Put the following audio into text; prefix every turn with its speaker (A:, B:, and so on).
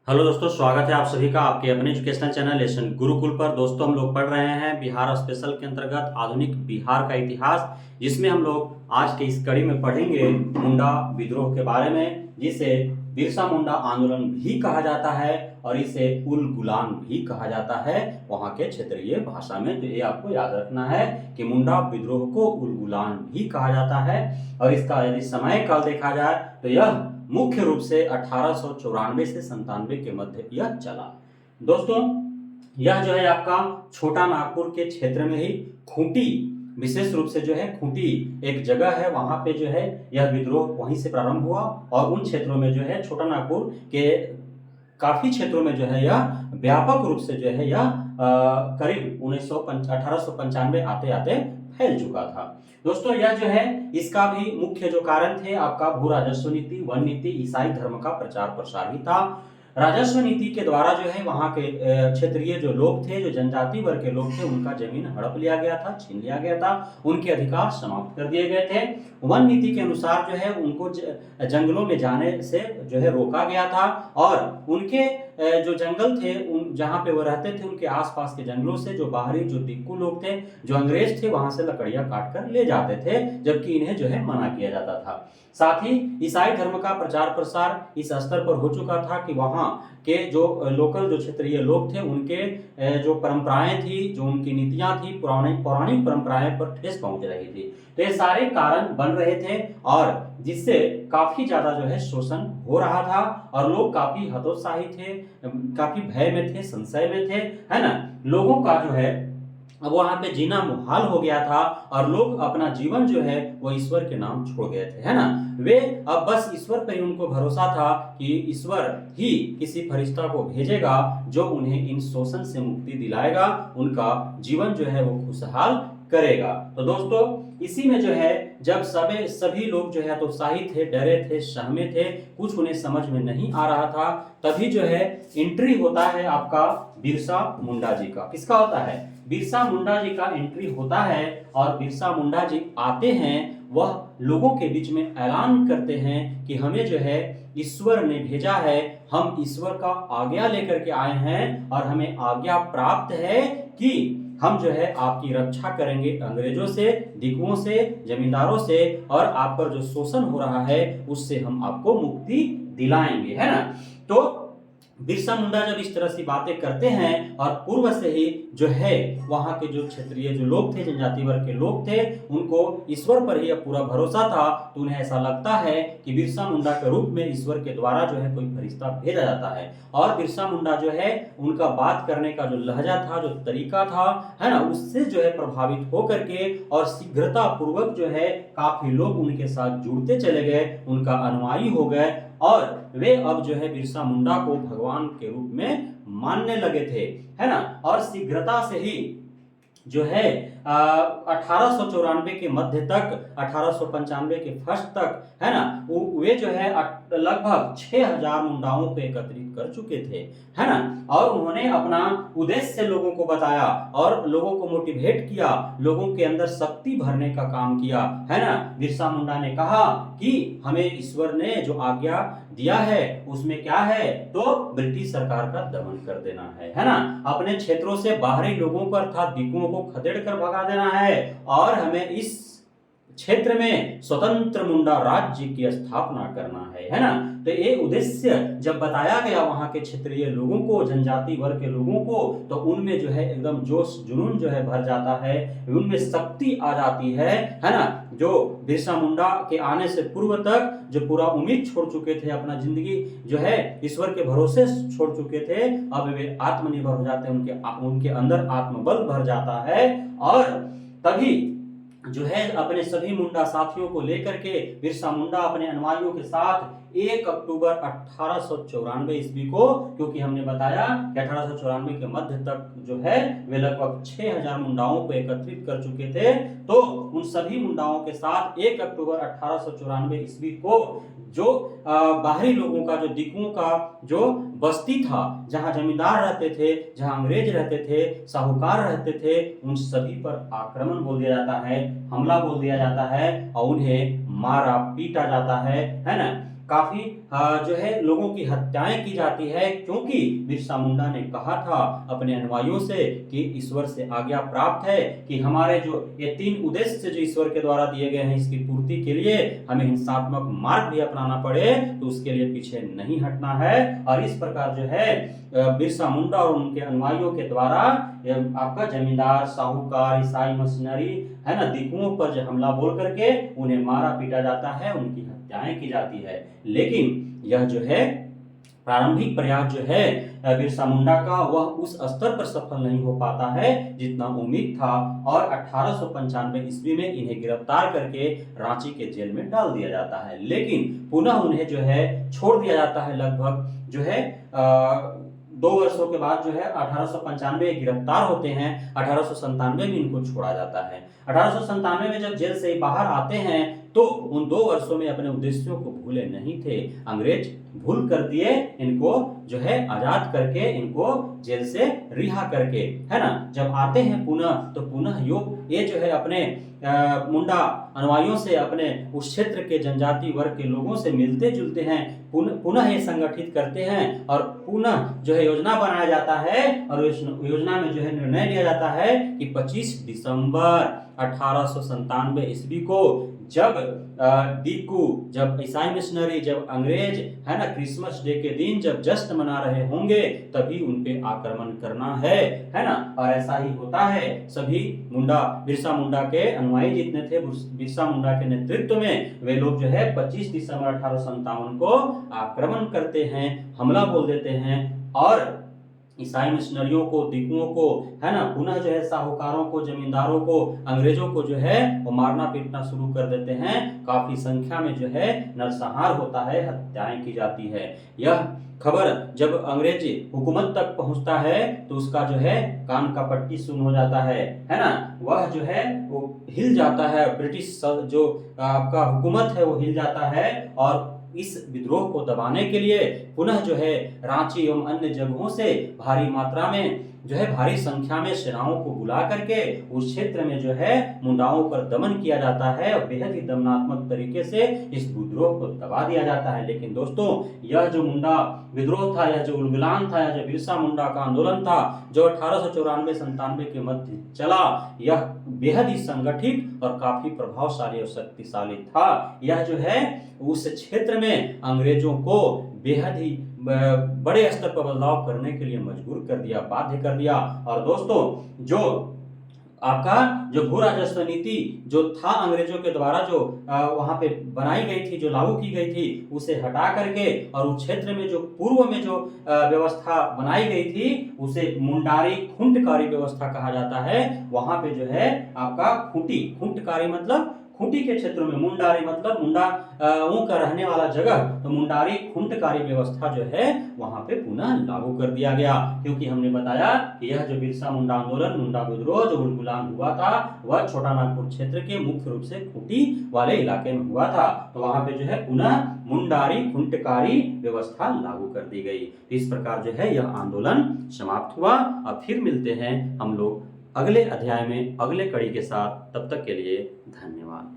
A: Hello दोस्तों, स्वागत है आप सभी का आपके अपने एजुकेशनल चैनल लेसन गुरुकुल पर। दोस्तों, हम लोग पढ़ रहे हैं बिहार स्पेशल के अंतर्गत आधुनिक बिहार का इतिहास, जिसमें हम लोग आज के इस कड़ी में पढ़ेंगे मुंडा विद्रोह के बारे में, जिसे बिरसा मुंडा आंदोलन भी कहा जाता है और इसे उल गुलान भी कहा जाता है वहाँ के क्षेत्रीय भाषा में। तो ये आपको याद रखना है कि मुंडा विद्रोह को उल गुलान भी कहा जाता है। और इसका यदि समय काल देखा जाए तो यह मुख्य रूप से 1894 से 97 के मध्य यह चला। दोस्तों, यह जो है आपका छोटा नागपुर के क्षेत्र में ही खूंटी, विशेष रूप से जो है खूंटी एक जगह है, वहां पे जो है यह विद्रोह वहीं से प्रारंभ हुआ और उन क्षेत्रों में जो है छोटा नागपुर के काफी क्षेत्रों में जो है यह व्यापक रूप से जो है यह करीब 1895 आते आते फैल चुका था। दोस्तों, यह जो है इसका भी मुख्य जो कारण थे आपका भू राजस्व नीति, वन नीति, ईसाई धर्म का प्रचार प्रसार ही था। राजस्व नीति के द्वारा जो है वहां के क्षेत्रीय जो लोग थे, जो जनजाति वर्ग के लोग थे, उनका जमीन हड़प लिया गया था, छीन लिया गया था, उनके अधिकार समाप्त कर दिए गए थे। वन नीति के अनुसार जो है उनको जंगलों में जाने से जो है रोका गया था और उनके जो जंगल थे उन जहाँ पे वो रहते थे उनके आसपास के जंगलों से जो बाहरी जो दिक्कू लोग थे, जो अंग्रेज थे, वहां से लकड़ियां काट कर ले जाते थे, जबकि इन्हें जो है मना किया जाता था। साथ ही ईसाई धर्म का प्रचार प्रसार इस स्तर पर हो चुका था कि वहां के जो लोकल जो क्षेत्रीय लोग थे उनके जो परंपराएं थी, जो उनकी नीतियां थी, पौराणिक परंपराएं पर ठेस पहुंच रही थी। तो ये सारे कारण बन रहे थे और जिससे काफी ज्यादा जो है शोषण हो रहा था और लोग काफी हतोत्साही थे, काफी भय में थे, संशय में थे, है ना। लोगों का जो है अब वहां पे जीना मुहाल हो गया था और लोग अपना जीवन जो है वो ईश्वर के नाम छोड़ गए थे, है ना। वे अब बस ईश्वर पर ही उनको भरोसा था कि ईश्वर ही किसी फरिश्ता को भेजेगा जो उन्हें इन शोषण से मुक्ति दिलाएगा, उनका जीवन जो है वो खुशहाल करेगा। तो दोस्तों, इसी में जो है जब सभी लोग जो है तो उत्साहित थे, डरे थे, सहमे थे, कुछ उन्हें समझ में नहीं आ रहा था, तभी जो है एंट्री होता है आपका बिरसा मुंडा जी का। किसका होता है? बिरसा मुंडा जी का एंट्री होता है और बिरसा मुंडा जी आते हैं, वह लोगों के बीच में ऐलान करते हैं कि हमें जो है ईश्वर ने भेजा है, हम ईश्वर का आज्ञा लेकर के आए हैं और हमें आज्ञा प्राप्त है कि हम जो है आपकी रक्षा करेंगे अंग्रेजों से, दिकुओं से, जमींदारों से, और आप पर जो शोषण हो रहा है उससे हम आपको मुक्ति दिलाएंगे, है ना। तो बिरसा मुंडा जब इस तरह की बातें करते हैं और पूर्व से ही जो है वहां के जो क्षेत्रीय जो लोग थे, जनजाति वर्ग के लोग थे, उनको ईश्वर पर ही पूरा भरोसा था, तो उन्हें ऐसा लगता है कि बिरसा मुंडा के रूप में ईश्वर के द्वारा जो है कोई फरिश्ता भेजा जाता है। और बिरसा मुंडा जो है उनका बात करने का जो लहजा था, जो तरीका था, है ना, उससे जो है प्रभावित होकर के और शीघ्रता पूर्वक जो है काफी लोग उनके साथ जुड़ते चले गए, उनका अनुयायी हो गए और वे अब जो है बिरसा मुंडा को भगवान के रूप में मानने लगे थे, है ना। और शीघ्रता से ही जो है 1894 के मध्य तक, 1895 के फर्स्ट तक, है ना, वे जो है लगभग 6000 मुंडाओं को एकत्रित कर चुके थे, है ना। और उन्होंने अपना उद्देश्य लोगों को बताया और लोगों को मोटिवेट किया, लोगों के अंदर शक्ति भरने का काम किया, है ना। बिरसा मुंडा ने कहा कि हमें ईश्वर ने जो आज्ञा दिया है उसमें क्या है, तो ब्रिटिश सरकार का दमन कर देना है ना। अपने क्षेत्रों से बाहरी लोगों को अर्थात दिकुओं को खदेड़ कर भगा देना है और हमें इस क्षेत्र में स्वतंत्र मुंडा राज्य की स्थापना करना है ना। तो ये उद्देश्य जब बताया गया वहां के क्षेत्रीय लोगों को, जनजाति वर्ग के लोगों को, तो उनमें जो है एकदम जोश जुनून जो है भर जाता है, उनमें शक्ति आ जाती है ना। जो बिरसा मुंडा के आने से पूर्व तक जो पूरा उम्मीद छोड़ चुके थे, अपना जिंदगी जो है ईश्वर के भरोसे छोड़ चुके थे, अब वे आत्मनिर्भर हो जाते हैं, उनके अंदर आत्मबल भर जाता है और तभी जो है अपने सभी मुंडा साथियों को लेकर के बिरसा मुंडा अपने अनुयायियों के साथ 1 अक्टूबर 1894 ईस्वी को, क्योंकि हमने बताया कि 1894 के मध्य तक जो है वे लगभग 6000 मुंडाओं को एकत्रित कर चुके थे, तो उन सभी मुंडाओं के साथ 1 अक्टूबर 1894 ईस्वी को जो बाहरी लोगों का, जो दिकुओं का जो बस्ती था, जहां जमींदार रहते थे, जहां अंग्रेज रहते थे, साहूकार रहते थे, उन सभी पर आक्रमण बोल दिया जाता है, हमला बोल दिया जाता है और उन्हें मारा पीटा जाता है ना। काफी जो है लोगों की हत्याएं की जाती है, क्योंकि बिरसा मुंडा ने कहा था अपने अनुयायियों से कि ईश्वर से आज्ञा प्राप्त है कि हमारे जो ये 3 उद्देश्य जो ईश्वर के द्वारा दिए गए हैं, इसकी पूर्ति के लिए हमें हिंसात्मक मार्ग भी अपनाना पड़े तो उसके लिए पीछे नहीं हटना है। और इस प्रकार जो है बिरसा मुंडा और उनके अनुयायियों के द्वारा आपका जमींदार, साहूकार, ईसाई मिशनरी है ना, दिकुओं पर जो हमला बोल करके उन्हें मारा पीटा जाता है, उनकी हत्याएं की जाती है। लेकिन यह जो है प्रारंभिक प्रयास जो है बिरसा मुंडा का, वह उस स्तर पर सफल नहीं हो पाता है जितना उम्मीद था, और 1895 ईस्वी में इन्हें गिरफ्तार करके रांची के जेल में डाल दिया जाता है। लेकिन पुनः उन्हें जो है छोड़ दिया जाता है, लगभग जो है 2 वर्षों के बाद जो है 1895 गिरफ्तार होते हैं, 1897 में इनको छोड़ा जाता है। 1897 में जब जेल से बाहर आते हैं तो उन 2 वर्षों में अपने उद्देश्यों को भूले नहीं थे। अंग्रेज भूल कर दिए, इनको जो है आजाद करके, इनको जेल से रिहा करके, है ना। जब आते हैं पुनः तो पुनः ये जो है अपने मुंडा अनुयायियों से, अपने उस क्षेत्र के जनजाति वर्ग के लोगों से मिलते जुलते हैं, पुनः ये संगठित करते हैं और पुनः जो है योजना बनाया जाता है। और योजना में जो है निर्णय लिया जाता है कि 25 दिसंबर 1897 ईस्वी को जब डीकू, जब ईसाई मिशनरी, जब अंग्रेज है ना क्रिसमस डे के दिन जब जश्न मना रहे होंगे तभी उन पे आक्रमण करना है ना। और ऐसा ही होता है। सभी बिरसा मुंडा के अनुयायी जितने थे बिरसा मुंडा के नेतृत्व में, वे लोग जो है 25 दिसंबर 1857 को आक्रमण करते हैं, हमला बोल देते हैं और ईसाई मिशनरियों को, दिकुओं को, है ना, पुनः जो है साहूकारों को, जमींदारों को, अंग्रेजों को जो है वो मारना पीटना शुरू कर देते हैं। काफी संख्या में जो है नरसंहार होता है, हत्याएं की जाती है। यह खबर जब अंग्रेजी हुकूमत तक पहुंचता है तो उसका जो है कान का पट्टी सुन हो जाता है ना। वह जो है वो हिल जाता है, ब्रिटिश जो आपका हुकूमत है वो हिल जाता है और इस विद्रोह को दबाने के लिए पुनः जो है रांची एवं अन्य जगहों से भारी मात्रा में जो है भारी संख्या में सेनाओं को बुला करके उस क्षेत्र में जो है मुंडाओं पर दमन किया जाता है और बेहद ही दमनात्मक तरीके से इस विद्रोह को दबा दिया जाता है। लेकिन दोस्तों, यह जो मुंडा विद्रोह था, यह जो उलगुलान था, यह जो बिरसा मुंडा का आंदोलन था जो 1894-97 के मध्य चला, यह बेहद ही संगठित और काफी प्रभावशाली और शक्तिशाली था। यह जो है उस क्षेत्र में अंग्रेजों को बेहद ही बड़े स्तर पर बदलाव करने के लिए मजबूर कर दिया, बाध्य कर दिया। और दोस्तों, जो आपका जो भू राजस्व नीति जो था अंग्रेजों के द्वारा जो वहां पे बनाई गई थी, जो लागू की गई थी, उसे हटा करके और उस क्षेत्र में जो पूर्व में जो व्यवस्था बनाई गई थी उसे मुंडारी खुंटकारी व्यवस्था कहा जाता है। वहां पे जो है आपका खुंटकारी मतलब खूंटी के क्षेत्रों में, मुंडारी मतलब मुंडाओं का रहने वाला जगह, तो मुंडारी खुंटकारी व्यवस्था जो है वहां पे पुनः लागू कर दिया गया। क्योंकि हमने बताया कि यह जो बिरसा मुंडा आंदोलन, मुंडा विद्रोह जो उलगुलान हुआ था, वह छोटा नागपुर क्षेत्र के मुख्य रूप से खूंटी वाले इलाके में हुआ था। तो वहां पे जो है पुनः मुंडारी खुंटकारी व्यवस्था लागू कर दी गई। इस प्रकार जो है यह आंदोलन समाप्त हुआ। अब फिर मिलते हैं हम लोग अगले अध्याय में अगले कड़ी के साथ। तब तक के लिए धन्यवाद।